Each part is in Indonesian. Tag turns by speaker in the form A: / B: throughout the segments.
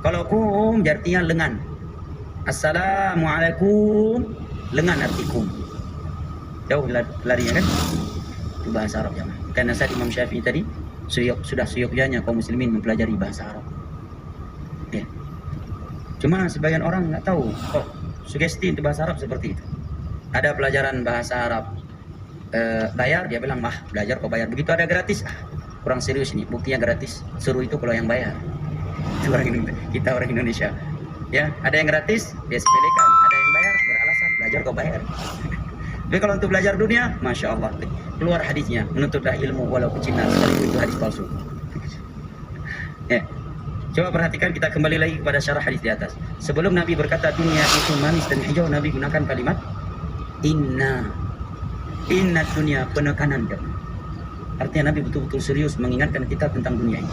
A: Kalau kum artinya lengan. Assalamualaikum, lengan arti kum. Jauh larinya kan? Itu bahasa Arab ya. Karena saat Imam Syafi'i tadi sudah seyoknya kaum muslimin mempelajari bahasa Arab. Ya. Cuma sebagian orang nggak tahu. Oh, sugesti untuk bahasa Arab seperti itu. Ada pelajaran bahasa Arab bayar, dia bilang belajar kok bayar. Begitu ada gratis, kurang serius ini. Buktinya gratis. Suruh itu kalau yang bayar. Itu kita orang Indonesia. Ya, ada yang gratis, dia sepelekan. Ada yang bayar, beralasan belajar kok bayar. Tapi kalau untuk belajar dunia, masya Allah, keluar hadisnya, menuntutlah ilmu walau kecil sekali, itu hadis palsu. Ya. Coba perhatikan, kita kembali lagi kepada syarah hadis di atas. Sebelum Nabi berkata dunia itu manis dan hijau, Nabi gunakan kalimat inna dunia, penekanan. Artinya Nabi betul-betul serius mengingatkan kita tentang dunia ini.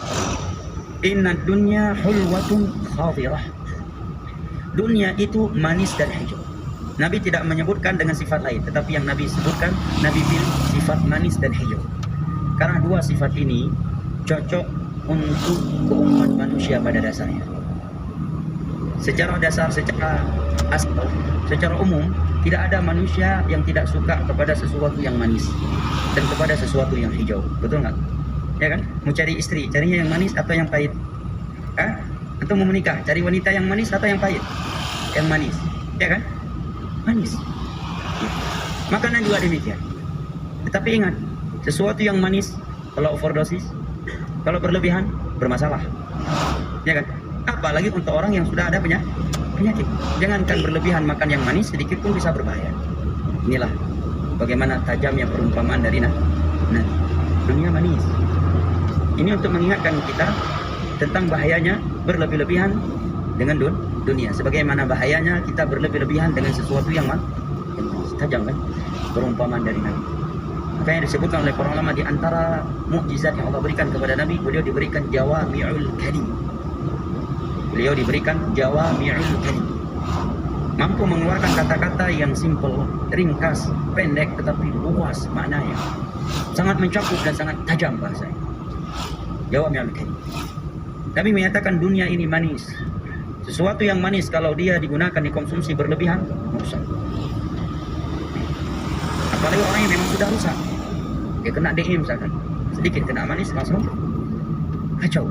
A: Inna dunya hulwatun khadirah. Dunia itu manis dan hijau. Nabi tidak menyebutkan dengan sifat lain, tetapi yang Nabi sebutkan, Nabi pilih sifat manis dan hijau. Karena dua sifat ini cocok untuk keumuman manusia pada dasarnya. Secara dasar, secara umum, tidak ada manusia yang tidak suka kepada sesuatu yang manis dan kepada sesuatu yang hijau. Betul nggak? Ya kan? Mau cari istri, carinya yang manis atau yang pahit? Atau mau menikah, cari wanita yang manis atau yang pahit? Yang manis, ya kan? Manis. Makanan juga demikian. Tetapi ingat, sesuatu yang manis kalau overdosis, kalau berlebihan bermasalah, ya kan? Apalagi untuk orang yang sudah ada penyakit. Jangankan berlebihan makan yang manis, sedikit pun bisa berbahaya. Inilah bagaimana tajamnya perumpamaan dari dunia manis. Ini untuk mengingatkan kita tentang bahayanya berlebih-lebihan dengan dunia. Sebagaimana bahayanya kita berlebih-lebihan dengan sesuatu yang tajam kan? Perumpamaan dari Nabi. Makanya disebutkan oleh para ulama, di antara mukjizat yang Allah berikan kepada Nabi, beliau diberikan jawami'ul kalim. Beliau diberikan jawami'ul kalim. Mampu mengeluarkan kata-kata yang simple, ringkas, pendek, tetapi luas maknanya. Sangat mencakup dan sangat tajam bahasanya. Jawami'ul kalim. Nabi menyatakan dunia ini manis. Sesuatu yang manis kalau dia digunakan, dikonsumsi berlebihan, rusak. Apalagi orang yang memang sudah rusak, dia kena DE misalkan, sedikit kena manis langsung kacau.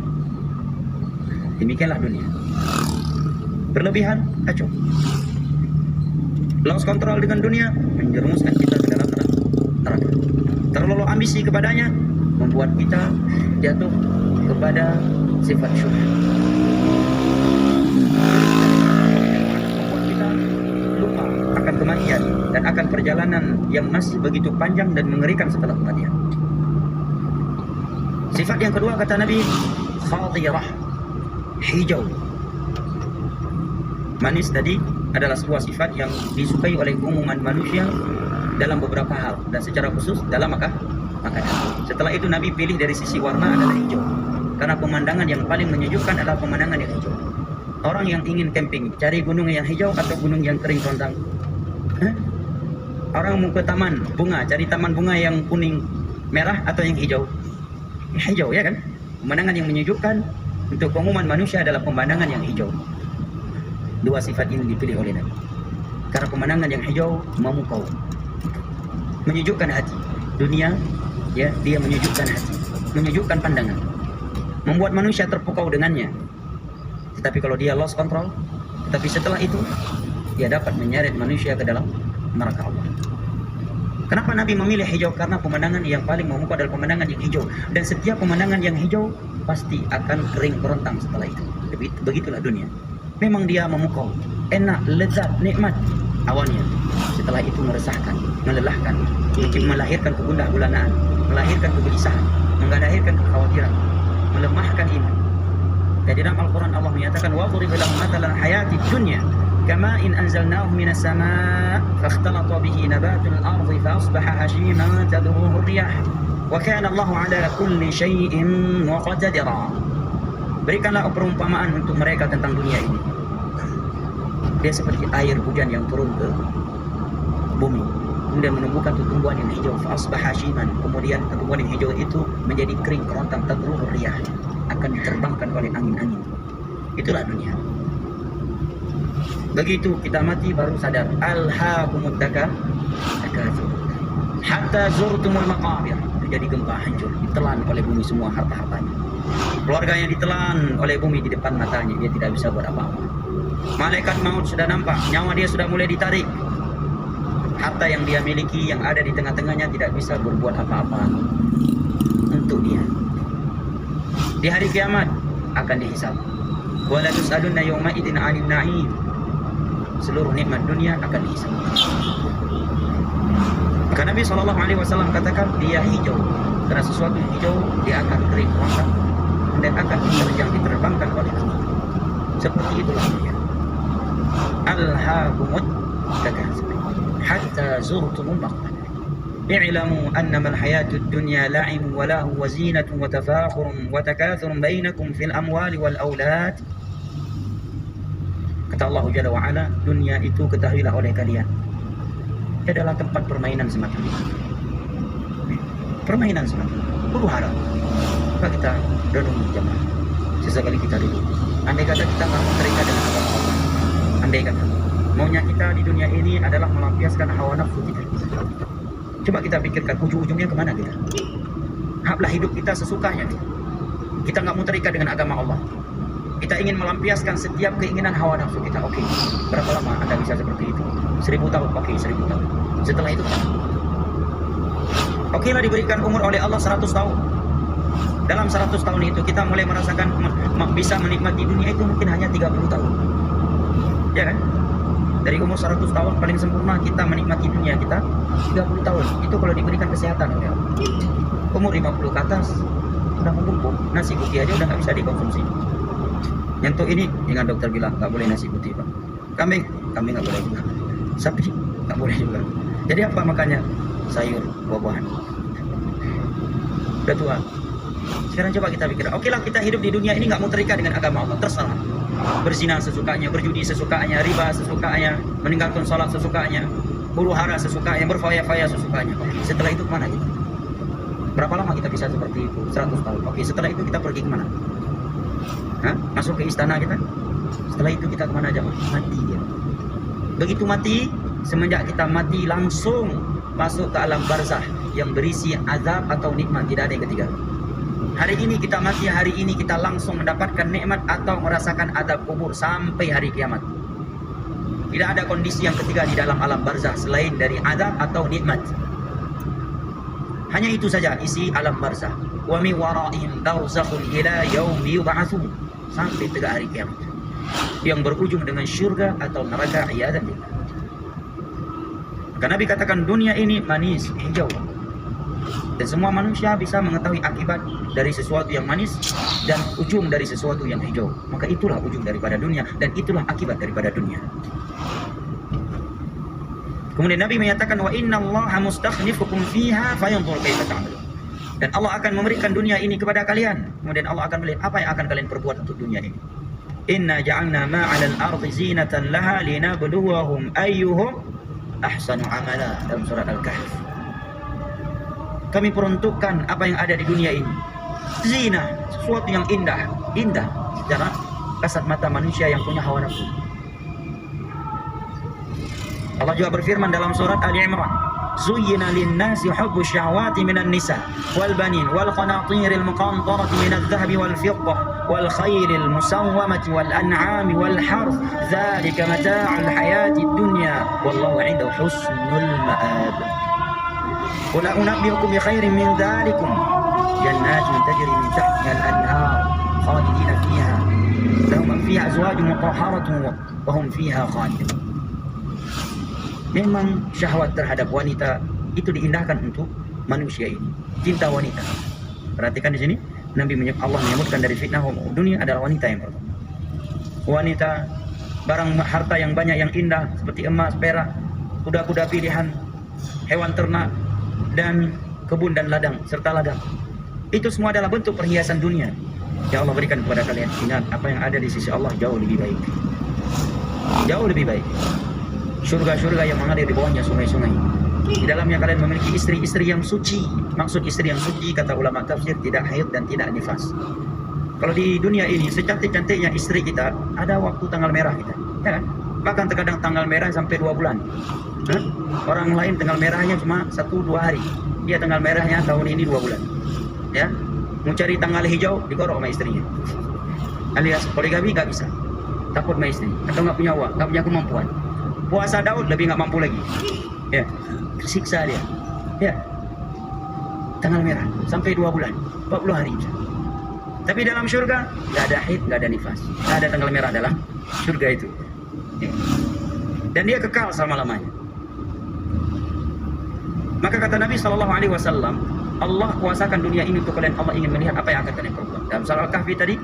A: Demikianlah dunia, berlebihan kacau. Lost control dengan dunia menjerumuskan kita ke dalam neraka. Terlalu ambisi kepadanya membuat kita jatuh kepada sifat syubhat. Membuat kita lupa akan kematian dan akan perjalanan yang masih begitu panjang dan mengerikan setelah kematian. Sifat yang kedua kata Nabi, khadirah, hijau. Manis tadi adalah sebuah sifat yang disukai oleh keumuman manusia dalam beberapa hal, dan secara khusus dalam makanan. Setelah itu Nabi pilih dari sisi warna adalah hijau, karena pemandangan yang paling menyejukkan adalah pemandangan yang hijau. Orang yang ingin camping cari gunung yang hijau atau gunung yang kering kerontang? Orang mau ke taman bunga cari taman bunga yang kuning merah atau yang hijau? Hijau, ya kan? Pemandangan yang menyejukkan untuk keumuman manusia adalah pemandangan yang hijau. Dua sifat ini dipilih oleh Nabi karena pemandangan yang hijau memukau, menyejukkan hati. Dunia, ya, dia menyejukkan hati, menyejukkan pandangan, membuat manusia terpukau dengannya. Tetapi kalau dia lost control, tapi setelah itu dia dapat menyeret manusia ke dalam neraka Allah. Kenapa Nabi memilih hijau? Karena pemandangan yang paling memukau adalah pemandangan yang hijau, dan setiap pemandangan yang hijau pasti akan kering kerontang setelah itu. Begitulah dunia. Memang dia memukau, enak, lezat, nikmat awalnya. Setelah itu meresahkan, melelahkan, mungkin melahirkan kegundah gulanaan, melahirkan kegelisahan, melahirkan kekhawatiran, melemahkan iman. Jadi dalam Al-Quran Allah menyatakan, wa dhurib lahum mathalan hayati dunya kama in anzalnahu minas sama' fakhtalata bihi nabatul ardi fa asbaha hashiman tadruhu riyah wa kana Allahu ala kulli syai'in muqtadira. Berikanlah perumpamaan untuk mereka tentang dunia ini. Dia seperti air hujan yang turun ke bumi, kemudian menumbuhkan tumbuhan yang hijau, fa-asbaha hashiman. Kemudian tumbuhan yang hijau itu menjadi kering kerontang, tadruhu riyah, akan diterbangkan oleh angin-angin. Itulah dunia. Begitu kita mati baru sadar. Alhaakumut takatsur hatta zurtumul maqabir. Jadi gempa hancur, ditelan oleh bumi semua harta-hartanya. Keluarganya ditelan oleh bumi di depan matanya, dia tidak bisa buat apa-apa. Malaikat maut sudah nampak, nyawa dia sudah mulai ditarik. Harta yang dia miliki yang ada di tengah-tengahnya tidak bisa berbuat apa-apa untuk dia. Di hari kiamat akan dihisab. Wala tus'alunna yawma idzin 'anil na'im. Seluruh nikmat dunia akan dihisab. Maka Nabi SAW katakan dia hijau. Karena sesuatu yang hijau dia akan kering masak dan akan diterbangkan oleh angin. Seperti itulah dunia. Alhaakumut takatsur hatta zurtumul maqabir. I'lamu annama al-hayatud dunya la'ibun wa lahu wa zinatun wa tafakhurun wa takathurun bainakum fil amwali wal aulad. Kata Allah Jalla wa Ala, dunia itu ketahuilah oleh kalian adalah tempat permainan semata. Permainan semata. Huru hara. Maka kita renungi jemaah. Sesekali kita duduk. Andai kata kita mau terikat dengan agama Allah. Andai kata maunya kita di dunia ini adalah melampiaskan hawa nafsu kita. Coba kita pikirkan ujung-ujungnya kemana kita. Hablah hidup kita sesukanya. Kita nggak mau terikat dengan agama Allah. Kita ingin melampiaskan setiap keinginan hawa nafsu kita. Oke, berapa lama Anda bisa seperti itu? 1000 tahun. Oke, 1000 tahun. Setelah itu oke lah diberikan umur oleh Allah 100 tahun. Dalam 100 tahun itu kita mulai merasakan bisa menikmati dunia itu mungkin hanya 30 tahun. Ya kan? Dari umur 100 tahun paling sempurna kita menikmati dunia kita 30 tahun. Itu kalau diberikan kesehatan oleh Allah. Umur 50 ke atas sudah menumpuk. Nasi putih aja udah nggak bisa dikonsumsi. Nyentuh ini dengan dokter bilang nggak boleh nasi putih Pak. Kambing nggak boleh juga. Sapi nggak boleh juga. Jadi apa makannya? Sayur, buah-buahan. Udah tua. Sekarang coba kita pikir, oke lah kita hidup di dunia ini nggak mau terikat dengan agama Allah, terserah. Berzina sesukanya, berjudi sesukanya, riba sesukanya, meninggalkan sholat sesukanya, huru hara sesukanya, berfoya-foya sesukanya. Setelah itu kemana kita? Berapa lama kita bisa seperti itu? 100 tahun. Oke, setelah itu kita pergi kemana? Hah? Masuk ke istana kita? Setelah itu kita kemana aja? Mati ya. Begitu mati, semenjak kita mati langsung masuk ke alam barzah yang berisi azab atau nikmat, tidak ada yang ketiga. Hari ini kita mati, hari ini kita langsung mendapatkan nikmat atau merasakan azab kubur sampai hari kiamat. Tidak ada kondisi yang ketiga di dalam alam barzah selain dari azab atau nikmat. Hanya itu saja isi alam barzah. Wa min wara'ihim barzakhun ila yaumi yub'atsun, sampai tegak hari kiamat. Yang berujung dengan syurga atau neraka, iyadzan billah. Maka Nabi katakan dunia ini manis, hijau. Dan semua manusia bisa mengetahui akibat dari sesuatu yang manis dan ujung dari sesuatu yang hijau. Maka itulah ujung daripada dunia dan itulah akibat daripada dunia. Kemudian Nabi menyatakan wa innallaha mustakhlifukum fiha fayanzur kaifa ta'malun. Dan Allah akan memberikan dunia ini kepada kalian. Kemudian Allah akan melihat apa yang akan kalian perbuat untuk dunia ini. Inna ja'alna ma 'alal ardi zinatan laha linabluwahum ayyuhum ahsanu amala, dalam surat Al-Kahf. Kami peruntukkan apa yang ada di dunia ini. Zina, sesuatu yang indah, indah secara kasat mata manusia yang punya hawa nafsu. Allah juga berfirman dalam surat Ali Imran, Zuyyina lin-nasi hubbu syahwati minan nisa wal banin wal qanatiril muqantarati minadh dhahabi wal fiddah wal khayril musawwamati wal an'ami wal harth dzalika mata'ul hayatid dunya wallahu 'indahu husnul ma'ab. Qul a'unabbi'ukum bi khairin min dzalikum jannatin tajri min tahtiha al-anhar khalidina fiha lahum fiha azwajun mutahharatun wa hum fiha khalidun. Memang syahwat terhadap wanita itu diindahkan untuk manusia ini. Cinta wanita. Perhatikan di sini, Allah menyebutkan dari fitnah dunia adalah wanita yang pertama. Wanita, barang harta yang banyak yang indah seperti emas, perak, kuda-kuda pilihan, hewan ternak dan kebun dan ladang serta ladang. Itu semua adalah bentuk perhiasan dunia yang Allah berikan kepada kalian. Ingat, apa yang ada di sisi Allah jauh lebih baik. Jauh lebih baik. Surga-surga yang mengalir di bawahnya sungai-sungai. Di dalamnya kalian memiliki istri-istri yang suci. Maksud istri yang suci, kata ulama tafsir, tidak haid dan tidak nifas. Kalau di dunia ini secantik-cantiknya istri kita, ada waktu tanggal merah kita, ya kan? Bahkan terkadang tanggal merah sampai 2 bulan. Hah? Orang lain tanggal merahnya cuma 1-2 hari. Dia tanggal merahnya tahun ini 2 bulan. Ya, mau cari tanggal hijau digorok sama istrinya. Alias poligami nggak bisa, takut sama istri, atau nggak punya uang, nggak punya kemampuan. Puasa Daud lebih nggak mampu lagi. Ya, tersiksa dia. Ya, tanggal merah sampai 2 bulan, 40 hari. Tapi dalam surga nggak ada haid, nggak ada nifas, nggak ada tanggal merah dalam surga itu. Ya. Dan dia kekal selama-lamanya. Maka kata Nabi SAW, Allah kuasakan dunia ini untuk kalian. Allah ingin melihat apa yang akan kalian perbuat. Dalam surah Al-Kahfi tadi,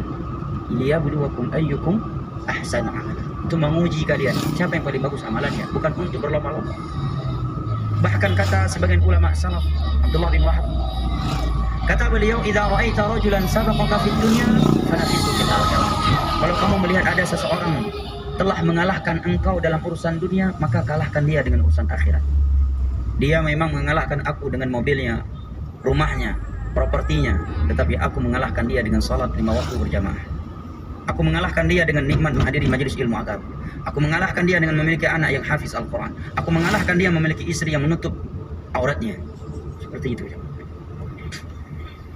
A: liyabluwakum ayyukum ahsanu amala. Untuk menguji kalian siapa yang paling bagus amalannya, bukan untuk berlomba-lomba. Bahkan kata sebagian ulama salaf, Abdullah bin Wahab, kata beliau, idza ra'aita rajulan sabaqaka fid dunya fanafisu fil akhirah. Kalau kamu melihat ada seseorang telah mengalahkan engkau dalam urusan dunia, maka kalahkan dia dengan urusan akhirat. Dia memang mengalahkan aku dengan mobilnya, rumahnya, propertinya, tetapi aku mengalahkan dia dengan salat 5 waktu berjamaah. Aku mengalahkan dia dengan nikmat menghadiri majelis ilmu agama. Aku mengalahkan dia dengan memiliki anak yang hafiz Al-Quran. Aku mengalahkan dia memiliki istri yang menutup auratnya. Seperti itu.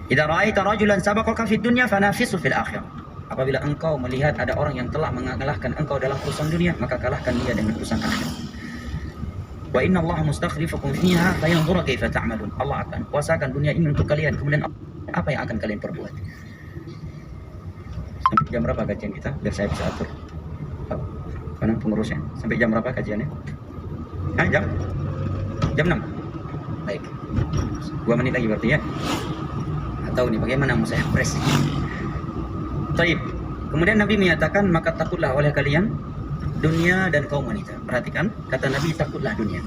A: Idza ra'aita rajulan sabaqaka fid dunya fanafisu fil akhirah. Apabila engkau melihat ada orang yang telah mengalahkan engkau dalam urusan dunia, maka kalahkan dia dengan urusan akhirat. Wa inna Allah mustakhlifukum fiha fayanzura kaifa ta'malun. Allah akan kuasakan dunia ini untuk kalian, kemudian apa yang akan kalian perbuat. Sampai jam berapa kajian kita? Biar saya bisa atur. Mana pengurusnya? Sampai jam berapa kajiannya? Jam 6. Baik. 2 menit lagi berarti ya. Atau nih bagaimana mau saya press? Baik. Kemudian Nabi menyatakan, maka takutlah oleh kalian dunia dan kaum wanita. Perhatikan, kata Nabi, takutlah dunia.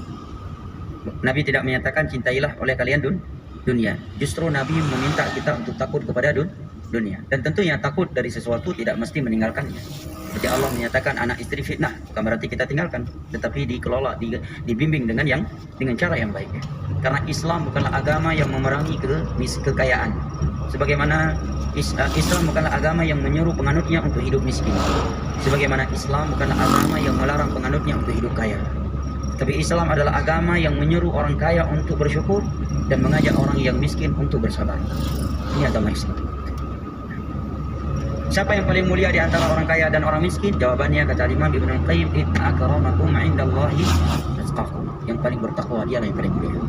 A: Nabi tidak menyatakan cintailah oleh kalian dunia. Justru Nabi meminta kita untuk takut kepada dunia. Dan tentunya takut dari sesuatu tidak mesti meninggalkannya. Seperti Allah menyatakan anak istri fitnah, bukan berarti kita tinggalkan, tetapi dikelola, dibimbing dengan cara yang baik. Karena Islam bukanlah agama yang memerangi kekayaan. Sebagaimana Islam bukanlah agama yang menyuruh penganutnya untuk hidup miskin. Sebagaimana Islam bukanlah agama yang melarang penganutnya untuk hidup kaya. Tapi Islam adalah agama yang menyuruh orang kaya untuk bersyukur dan mengajak orang yang miskin untuk bersabar. Ini agama Islam. Siapa yang paling mulia di antara orang kaya dan orang miskin? Jawabannya kata Imam Ibnu Qayyim, inna akramakum 'indallahi atqakum. Yang paling bertakwa dialah yang paling mulia.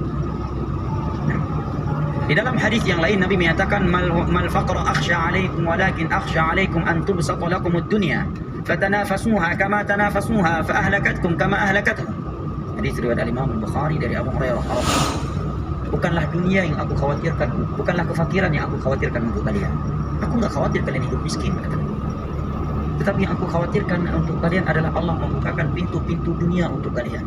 A: Di dalam hadis yang lain Nabi menyatakan, mal faqra akhsha 'alaikum walakin akhsha 'alaikum an tubsata lakumud dunya fatanafasuha kama tanafasuha fa ahlakatkum kama ahlakatuhum. Hadis riwayat Imam Bukhari dari Abu Hurairah. Bukanlah dunia yang aku khawatirkan, bukanlah kefakiran yang aku khawatirkan untuk kalian. Aku nggak khawatir kalian hidup miskin, kata. Tetapi yang aku khawatirkan untuk kalian adalah Allah membukakan pintu-pintu dunia untuk kalian,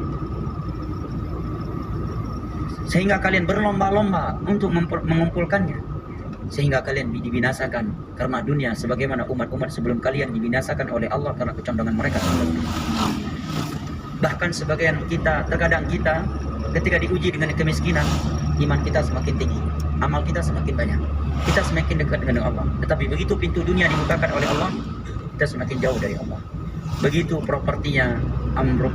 A: sehingga kalian berlomba-lomba untuk mengumpulkannya, sehingga kalian dibinasakan karena dunia, sebagaimana umat-umat sebelum kalian dibinasakan oleh Allah karena kecondongan mereka. Bahkan sebagian kita, terkadang kita ketika diuji dengan kemiskinan, iman kita semakin tinggi, amal kita semakin banyak, kita semakin dekat dengan Allah. Tetapi begitu pintu dunia dibukakan oleh Allah, kita semakin jauh dari Allah. Begitu propertinya ambruk,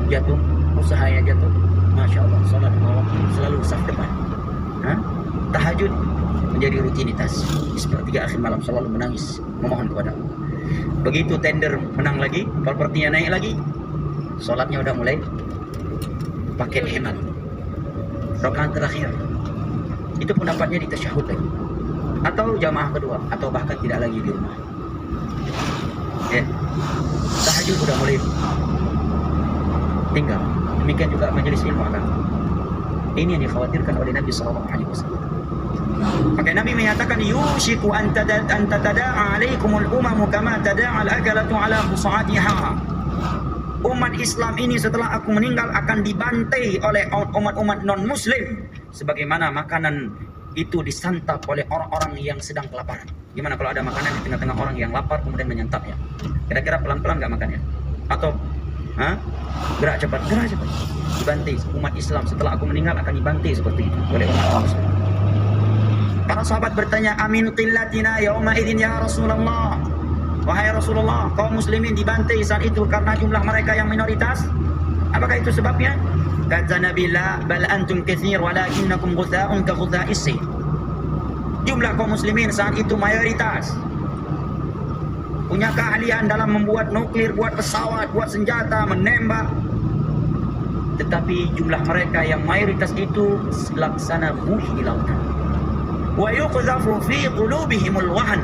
A: jatuh, usahanya jatuh, Masya Allah, salat selalu saf depan. Tahajud menjadi rutinitas. Di sepertiga akhir malam selalu menangis, memohon kepada Allah. Begitu tender menang lagi, propertinya naik lagi, salatnya udah mulai pakai hemat. Rakaat terakhir itu pun dapatnya di tasyahud lagi, atau jamaah kedua, atau bahkan tidak lagi di rumah. Ya, tahajud udah mulai tinggal. Demikian juga majelis ilmu agama. Ini yang dikhawatirkan oleh Nabi SAW. Maka Nabi menyatakan, yushiku an tatada'a alaikumul umamu kama tada'a al-akalatu ala busa'atiha. Umat Islam ini setelah aku meninggal akan dibantai oleh umat-umat non-muslim sebagaimana makanan itu disantap oleh orang-orang yang sedang kelaparan. Gimana kalau ada makanan di tengah-tengah orang yang lapar kemudian menyantapnya? Kira-kira pelan-pelan nggak makannya? Atau gerak cepat? Dibantai. Umat Islam setelah aku meninggal akan dibantai seperti itu oleh umat Islam. Para sahabat bertanya, amin qillatina yauma idzin ya Rasulullah. Wahai Rasulullah, kaum muslimin dibantai saat itu karena jumlah mereka yang minoritas. Apakah itu sebabnya? Kata Nabi, la bal antum katsir walakinnakum ghutha'un ka ghutha'is sayl. Jumlah kaum muslimin saat itu mayoritas, punya keahlian dalam membuat nuklir, buat pesawat, buat senjata, menembak. Tetapi jumlah mereka yang mayoritas itu laksana buih di lautan. Wa yuqdhafu fi qulubihimul wahan.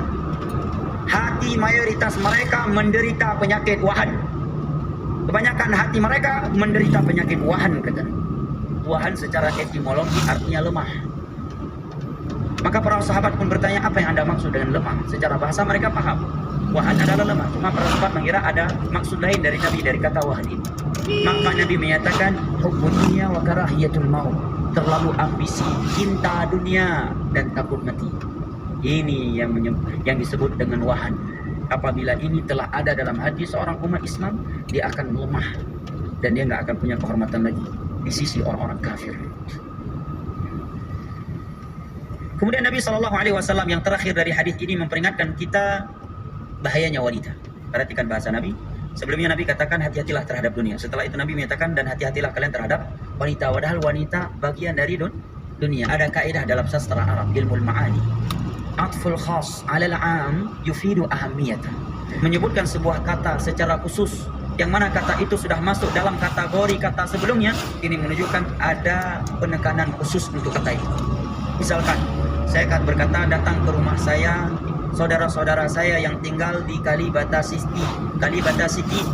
A: Hati mayoritas mereka menderita penyakit wahan. Kebanyakan hati mereka menderita penyakit wahan, kata. Wahan secara etimologi artinya lemah. Maka para sahabat pun bertanya, apa yang Anda maksud dengan lemah? Secara bahasa mereka paham, wahan adalah lemah. Cuma para sahabat mengira ada maksud lain dari Nabi dari kata wahan ini. Maka Nabi menyatakan, hubbud dunya wa karahiyatul maut. Terlalu ambisi, cinta dunia dan takut mati. Ini yang disebut dengan wahan. Apabila ini telah ada dalam hati seorang umat Islam, dia akan lemah dan dia nggak akan punya kehormatan lagi di sisi orang-orang kafir. Kemudian Nabi SAW yang terakhir dari hadis ini memperingatkan kita bahayanya wanita. Perhatikan bahasa Nabi. Sebelumnya Nabi katakan hati-hatilah terhadap dunia. Setelah itu Nabi menyatakan dan hati-hatilah kalian terhadap wanita. Padahal wanita bagian dari dunia. Ada kaidah dalam sastra Arab, ilmu ma'ani. Atful khas 'alal 'am yufidu ahamiyata. Menyebutkan sebuah kata secara khusus yang mana kata itu sudah masuk dalam kategori kata sebelumnya, ini menunjukkan ada penekanan khusus untuk kata itu. Misalkan saya akan berkata, datang ke rumah saya saudara-saudara saya yang tinggal di Kalibata City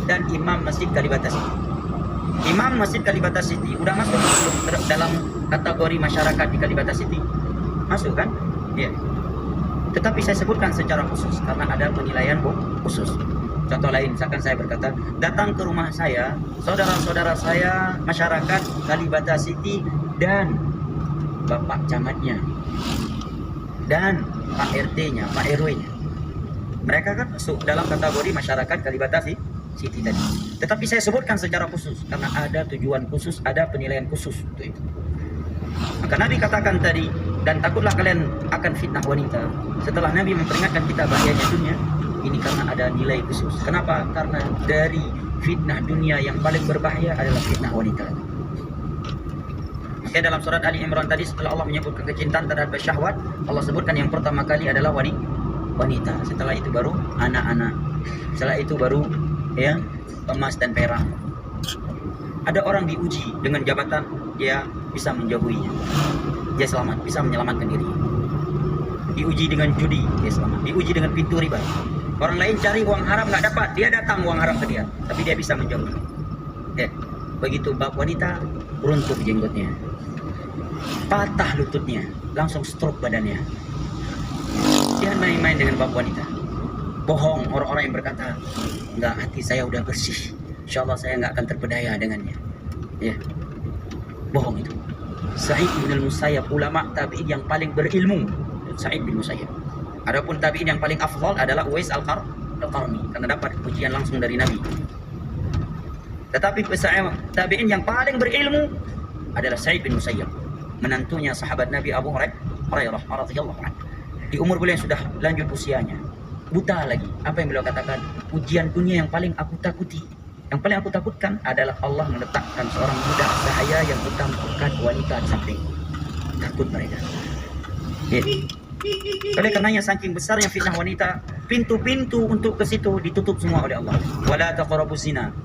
A: dan imam masjid Kalibata City. Imam masjid Kalibata City udah masuk dalam kategori masyarakat di Kalibata City. Masuk kan? Iya. Tetapi saya sebutkan secara khusus karena ada penilaian khusus. Contoh lain, misalkan saya berkata, datang ke rumah saya saudara-saudara saya masyarakat Kalibata City dan Bapak Camatnya dan Pak RT-nya, Pak RW-nya. Mereka kan masuk dalam kategori masyarakat Kalibata City tadi. Tetapi saya sebutkan secara khusus karena ada tujuan khusus, ada penilaian khusus untuk itu. Maka Nabi katakan tadi, dan takutlah kalian akan fitnah wanita. Setelah Nabi memperingatkan kita bahayanya dunia, ini karena ada nilai khusus. Kenapa? Karena dari fitnah dunia yang paling berbahaya adalah fitnah wanita. Maka dalam surat Ali Imran tadi, setelah Allah menyebutkan kecintaan terhadap syahwat, Allah sebutkan yang pertama kali adalah wanita. Setelah itu baru anak-anak. Setelah itu baru emas dan perak. Ada orang diuji dengan jabatan, dia bisa menjauhinya. Dia selamat, bisa menyelamatkan diri. Diuji dengan judi, dia selamat. Diuji dengan pintu riba. Orang lain cari uang haram nggak dapat, dia datang uang haram ke dia, tapi dia bisa menjauhi. Begitu bab wanita, runtuh jenggotnya, patah lututnya, langsung stroke badannya. Jangan main-main dengan bab wanita. Bohong orang-orang yang berkata, enggak, hati saya udah bersih, insya Allah saya nggak akan terpedaya dengannya. Bohong itu. Sa'id bin al-Musayyab, ulama tabi'in yang paling berilmu, Sa'id bin Musayyab. Adapun tabi'in yang paling afdal adalah Uwais al-Qarni karena dapat pujian langsung dari Nabi. Tetapi tabi'in yang paling berilmu adalah Sa'id bin Musayyab, menantunya sahabat Nabi Abu Hurairah radhiyallahu anhu. Di umur beliau yang sudah lanjut usianya, buta lagi. Apa yang beliau katakan? Ujian dunia yang paling aku takuti, yang paling aku takutkan adalah Allah meletakkan seorang budak sahaya yang utamakan wanita di samping. Takut mereka. Oleh karenanya saking besarnya fitnah wanita, pintu-pintu untuk ke situ ditutup semua oleh Allah. Wala taqrabuz zina.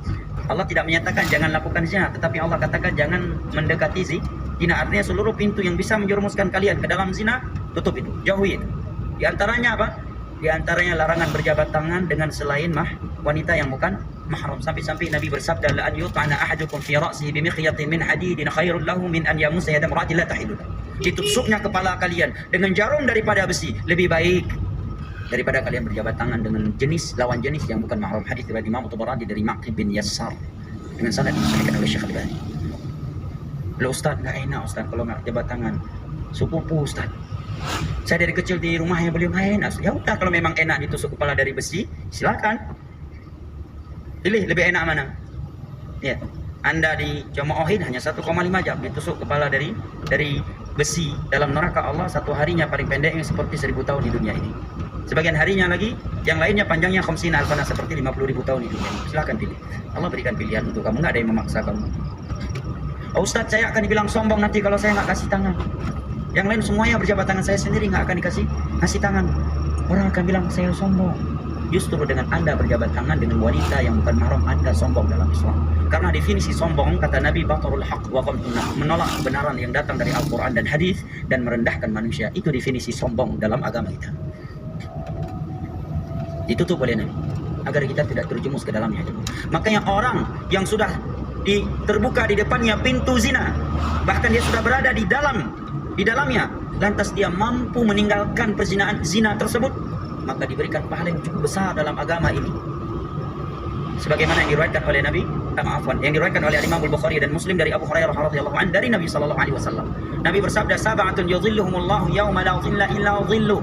A: Allah tidak menyatakan jangan lakukan zina, tetapi Allah katakan jangan mendekati zina. Artinya seluruh pintu yang bisa menjerumuskan kalian ke dalam zina, tutup itu, jauhi itu. Di antaranya apa? Di antaranya larangan berjabat tangan dengan selain wanita yang bukan mahram. Sampai-sampai Nabi bersabda, la an yut'ana ahadukum fi ra'sihi bi mikhyatin min hadidin khairul lahu min an yamusa yada imra'atin la tahillu. Ditusuknya kepala kalian dengan jarum daripada besi, lebih baik daripada kalian berjabat tangan dengan lawan jenis yang bukan mahram. Hadis dari Imam Tabarani dari Maqil bin Yassar dengan sanad disahihkan oleh Syekh Al-Albani. Loh Ustaz, nggak enak Ustaz kalau nggak jabat tangan sepupu Ustaz. Saya dari kecil di rumahnya beliau nggak enak. Ya udah, kalau memang enak ditusuk kepala dari besi, silakan. Pilih lebih enak mana. Anda di Jamaohin hanya 1,5 jam ditusuk kepala dari besi dalam neraka Allah, satu harinya paling pendeknya seperti 1000 tahun di dunia ini. Sebagian harinya lagi, yang lainnya panjangnya khamsina alfana, seperti 50.000 tahun di dunia ini. Silakan pilih. Allah berikan pilihan untuk kamu, nggak ada yang memaksa kamu. Oh, Ustadz, saya akan dibilang sombong nanti kalau saya nggak kasih tangan. Yang lain semuanya berjabat tangan, saya sendiri nggak akan kasih tangan. Orang akan bilang saya sombong. Justru dengan Anda berjabat tangan dengan wanita yang bukan mahram, Anda sombong dalam Islam. Karena definisi sombong, kata Nabi, batarul haq wa qamtuna, menolak kebenaran yang datang dari Al-Quran dan hadis dan merendahkan manusia. Itu definisi sombong dalam agama kita. Ditutup oleh Nabi agar kita tidak terjumus ke dalamnya. Makanya orang yang sudah terbuka di depannya pintu zina, bahkan dia sudah berada di dalamnya, lantas dia mampu meninggalkan perzinaan zina tersebut, maka diberikan pahala yang cukup besar dalam agama ini. Sebagaimana yang diriwayatkan oleh yang diriwayatkan oleh Imam Al-Bukhari dan Muslim dari Abu Hurairah radhiyallahu anhu dari Nabi sallallahu alaihi wasallam. Nabi bersabda, "Sab'atun yudhilluhumullahu yauma la dhilla illa dhilluh."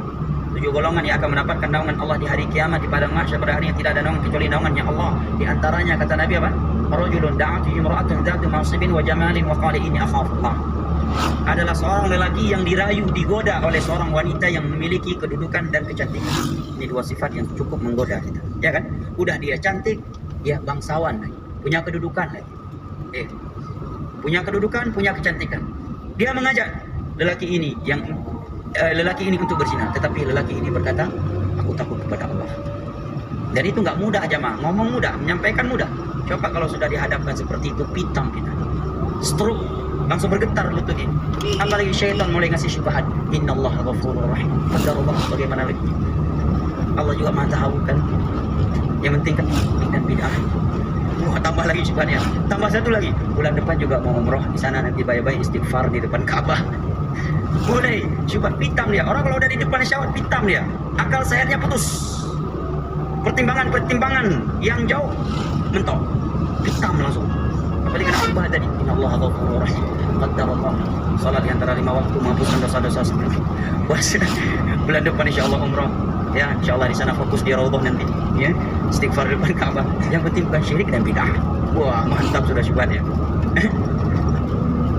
A: 7 golongan yang akan mendapatkan naungan Allah di hari kiamat, di padang mahsyar pada hari yang tidak ada naungan kecuali naungannya Allah. Di antaranya kata Nabi apa? Rajulun da'atu imra'atun dzatu mansibin wa jamalin wa qala inni akhafullah. Adalah seorang lelaki yang dirayu, digoda oleh seorang wanita yang memiliki kedudukan dan kecantikan. Ini 2 sifat yang cukup menggoda kita, ya kan? Udah dia cantik, dia bangsawan lagi, punya kedudukan lagi. Punya kedudukan, punya kecantikan. Dia mengajak lelaki ini untuk berzina, tetapi lelaki ini berkata, aku takut kepada Allah. Dan itu nggak mudah jamaah, ngomong mudah, menyampaikan mudah. Coba kalau sudah dihadapkan seperti itu, pitam kita, stroke, langsung bergetar lutut ini. Apalagi syaitan mulai ngasih syubhat. Innallaha ghafurur rahim. Qadarullah, bagaimana lagi? Allah juga Maha tahu kan. Yang penting kan dan bid'ah. Tambah lagi syubhatnya. Tambah satu lagi. Bulan depan juga mau umroh di sana, nanti bayi-bayi istighfar di depan Ka'bah. Boleh, syubhat pitam dia. Orang kalau udah di depan syahwat pitam dia. Akal sehatnya putus. Pertimbangan yang jauh mentok. Pitam langsung. Apalagi kena syubhat tadi. Innallaha ghafurur rahim. Qadarullah. Salat di antara 5 waktu, menghapuskan dosa-dosa sebelumnya. Puasa bulan depan insyaallah umrah. Ya, insyaallah di sana fokus di raudhah nanti, ya. Istighfar di depan Ka'bah. Yang penting bukan syirik dan bid'ah. Wah, mantap sudah syubhatnya.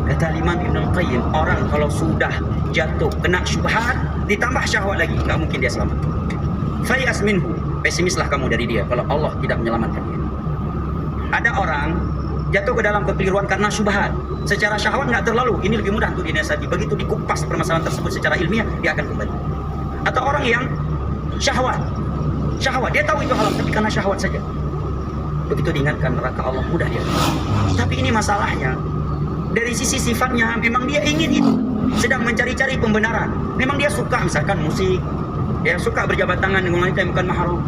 A: Kata Imam Ibn Al-Qayyim, orang kalau sudah jatuh kena syubhat ditambah syahwat lagi, enggak mungkin dia selamat. Fayas minhu, pesimislah kamu dari dia kalau Allah tidak menyelamatkan dia. Ada orang jatuh ke dalam kekeliruan karena syubhat. Secara syahwat nggak terlalu, ini lebih mudah untuk dinasihati. Begitu dikupas permasalahan tersebut secara ilmiah, dia akan kembali. Atau orang yang syahwat, dia tahu itu haram, tapi karena syahwat saja. Begitu diingatkan neraka Allah, mudah dia. Tapi ini masalahnya, dari sisi sifatnya memang dia ingin itu, sedang mencari-cari pembenaran. Memang dia suka misalkan musik, dia suka berjabat tangan dengan wanita yang bukan mahram.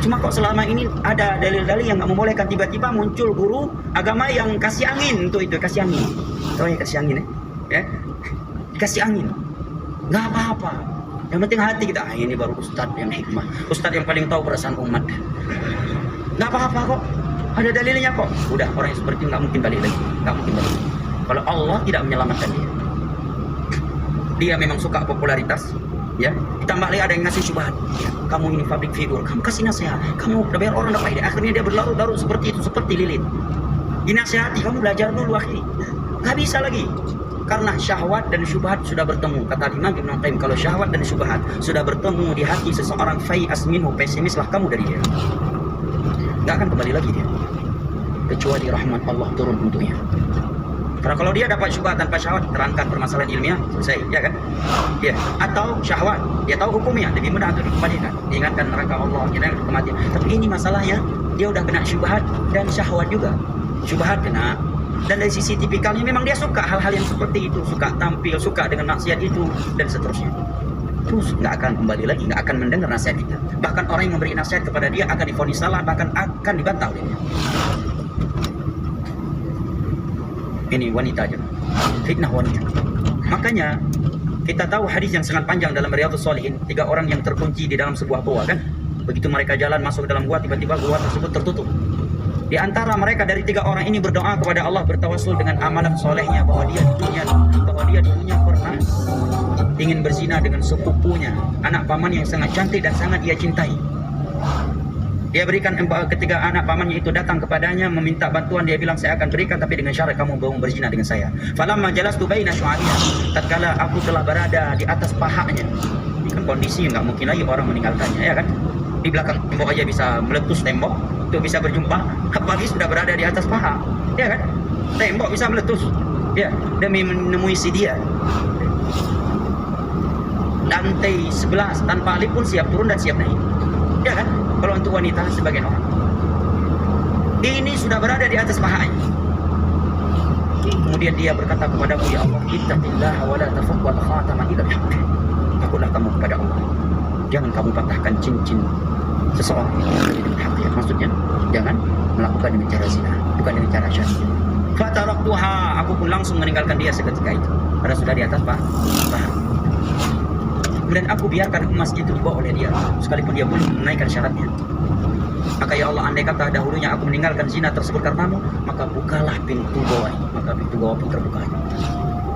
A: Cuma kok selama ini ada dalil-dalil yang nggak membolehkan, tiba-tiba muncul guru agama yang kasih angin untuk itu, kasih angin. Tahu ya kasih angin ya? Dikasih angin. Nggak apa-apa. Yang penting hati kita, ini baru ustadz yang hikmah, ustadz yang paling tahu perasaan umat. Nggak apa-apa kok, ada dalilnya kok. Udah, orang yang seperti itu nggak mungkin balik lagi, nggak mungkin balik. Kalau Allah tidak menyelamatkan dia memang suka popularitas, ya. Ditambah lagi ada yang ngasih syubhat, ya, kamu ini public figure, kamu kasih nasihat, kamu udah biar orang dapat ide. Akhirnya dia berlarut-larut seperti itu, seperti lilin. Dinasihati, kamu belajar dulu akhirnya. Nggak bisa lagi. Karena syahwat dan syubhat sudah bertemu. Kata Imam Ibn Qayyim, kalau syahwat dan syubhat sudah bertemu di hati seseorang, fai'as minhu, pesimislah kamu dari dia. Nggak akan kembali lagi dia, kecuali rahmat Allah turun untuknya. Karena kalau dia dapat syubhat tanpa syahwat, terangkat permasalahan ilmiah, selesai, ya kan? Ya. Atau syahwat, dia tahu hukumnya, lebih mudah untuk dikembalikan. Diingatkan neraka Allah, diingatkan kematian. Tapi ini masalahnya, dia udah kena syubhat dan syahwat juga. Syubhat kena, dan dari sisi tipikalnya memang dia suka hal-hal yang seperti itu, suka tampil, suka dengan maksiat itu, dan seterusnya. Terus nggak akan kembali lagi, nggak akan mendengar nasihat kita. Bahkan orang yang memberi nasihat kepada dia akan divonis salah, bahkan akan dibantah oleh dia. Ini wanita aja, fitnah wanita. Makanya kita tahu hadis yang sangat panjang dalam Riyadhus Shalihin, 3 orang yang terkunci di dalam sebuah gua kan. Begitu mereka jalan masuk ke dalam gua, tiba-tiba gua tersebut tertutup. Di antara mereka dari 3 orang ini berdoa kepada Allah, bertawasul dengan amalan solehnya, bahwa dia di dunia pernah ingin berzina dengan sepupunya, anak paman yang sangat cantik dan sangat ia cintai. Dia berikan ketika anak pamannya itu datang kepadanya meminta bantuan, dia bilang saya akan berikan tapi dengan syarat kamu mau berzina dengan saya. Falamma jalastu baina syu'abiha, tatkala aku telah berada di atas pahanya. Ini kan kondisi nggak mungkin lagi orang meninggalkannya, ya kan? Di belakang tembok aja bisa meletus tembok untuk bisa berjumpa, apalagi sudah berada di atas paha, ya kan? Tembok bisa meletus, ya, demi menemui si dia. Lantai 11 tanpa alif pun siap turun dan siap naik, ya kan? Kalau untuk wanita sebagian orang, ini sudah berada di atas pahanya. Kemudian dia berkata kepadaku, ya Allah, ittaqillaha wa la tafawwad khataman illa bihaq. Takutlah kamu kepada Allah, jangan kamu patahkan cincin seseorang dengan hak. Maksudnya jangan melakukan dengan cara zina, bukan dengan cara syar'i. Fataraktuha, aku pun langsung meninggalkan dia seketika itu karena sudah di atas paha. Kemudian aku biarkan emas itu dibawa oleh dia, sekalipun dia belum menaikkan syaratnya. Maka ya Allah, andai kata dahulunya aku meninggalkan zina tersebut karenamu, maka bukalah pintu bawah ini. Maka pintu bawah pun terbuka.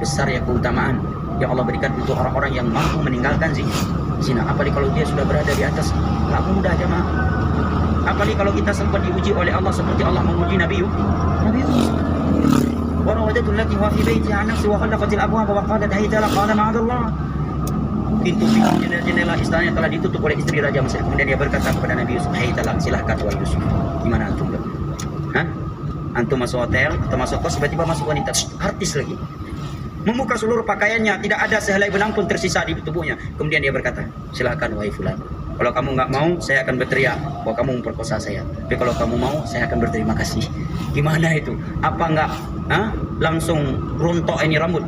A: Besar ya keutamaan ya Allah berikan untuk orang-orang yang mampu meninggalkan zina. Apalagi kalau dia sudah berada di atas, tak mudah jemaah. Apalagi kalau kita sempat diuji oleh Allah seperti Allah menguji Nabi Yusuf. Wa rawajatul lati wa fi baitiha an nafsi wa khallaqatil abwaaba wa qalat hayta la qala ma'adallah. Pintu-pintu jendela istananya telah ditutup oleh istri Raja Mesir. Kemudian dia berkata kepada Nabi Yusuf, "Hai talak, silahkan wahai Yusuf. Gimana antum? Hah? Antum masuk hotel, atau masuk kos, tiba-tiba masuk wanita artis lagi. Membuka seluruh pakaiannya, tidak ada sehelai benang pun tersisa di tubuhnya. Kemudian dia berkata, silahkan wahai fulan. Kalau kamu nggak mau, saya akan berteriak bahwa kamu memperkosa saya. Tapi kalau kamu mau, saya akan berterima kasih." Gimana itu? Apa nggak? Langsung rontok ini rambut,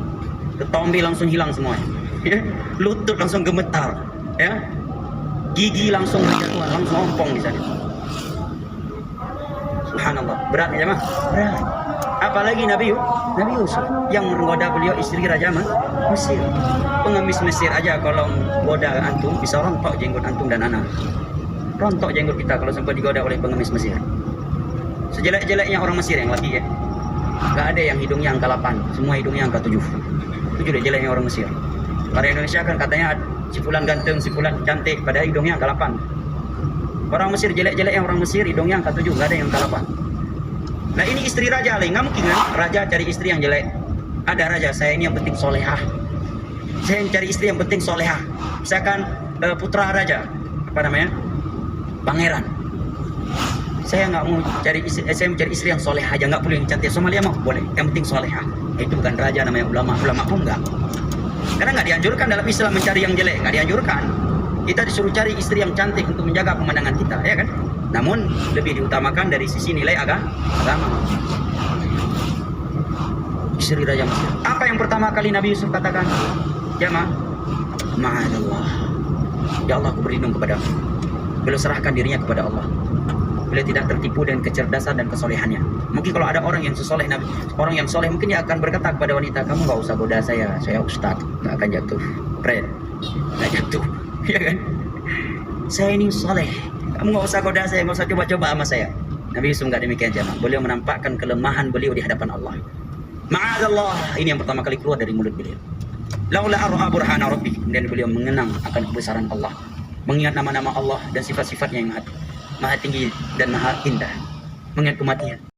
A: ketombe langsung hilang semuanya. Ya, lutut langsung gemetar, ya, gigi langsung berjatuhan, langsung ompong di sana. Subhanallah, berat ya mah, berat. Apalagi Nabi Yusuf yang menggoda beliau istri Raja Mesir. Pengemis Mesir aja kalau goda antum bisa rontok jenggot antum dan anak. Rontok jenggot kita kalau sempat digoda oleh pengemis Mesir. Sejelek-jeleknya orang Mesir yang laki ya, nggak ada yang hidungnya angka 8, semua hidungnya angka 7. Itu jelek-jeleknya orang Mesir. Orang Indonesia kan katanya si fulan ganteng, si fulan cantik, pada hidungnya angka 8. Orang Mesir jelek-jelek yang orang Mesir hidungnya angka 7, nggak ada yang angka 8. Nah ini istri raja, nggak mungkin kan raja cari istri yang jelek. Ada raja, saya ini yang penting solehah. Saya yang cari istri yang penting solehah. Saya kan putra raja, apa namanya, pangeran. Saya nggak mau cari istri, saya mencari istri yang solehah aja, nggak perlu yang cantik. Somalia mau boleh, yang penting solehah. Itu bukan raja namanya, ulama pun nggak. Karena nggak dianjurkan dalam Islam mencari yang jelek, nggak dianjurkan. Kita disuruh cari istri yang cantik untuk menjaga pemandangan kita, ya kan? Namun lebih diutamakan dari sisi nilai agama. Istri Raja Mesir. Apa yang pertama kali Nabi Yusuf katakan? Ya ma'adallah. Ya Allah, aku berlindung kepadamu. Beliau serahkan dirinya kepada Allah. Beliau tidak tertipu dengan kecerdasan dan kesolehannya. Mungkin kalau ada orang yang sesoleh Nabi, orang yang soleh, mungkin dia akan berkata kepada wanita, kamu nggak usah goda saya ustaz, nggak akan jatuh, friend, nggak jatuh, ya kan? Saya ini soleh, kamu nggak usah goda saya, nggak usah coba-coba sama saya. Nabi Yusuf nggak demikian jemaah. Beliau menampakkan kelemahan beliau di hadapan Allah. Ma'adallah, ini yang pertama kali keluar dari mulut beliau. Laula ar'a burhana rabbi, kemudian beliau mengenang akan kebesaran Allah, mengingat nama-nama Allah dan sifat-sifatnya yang maha tinggi dan maha indah, mengingat kematian.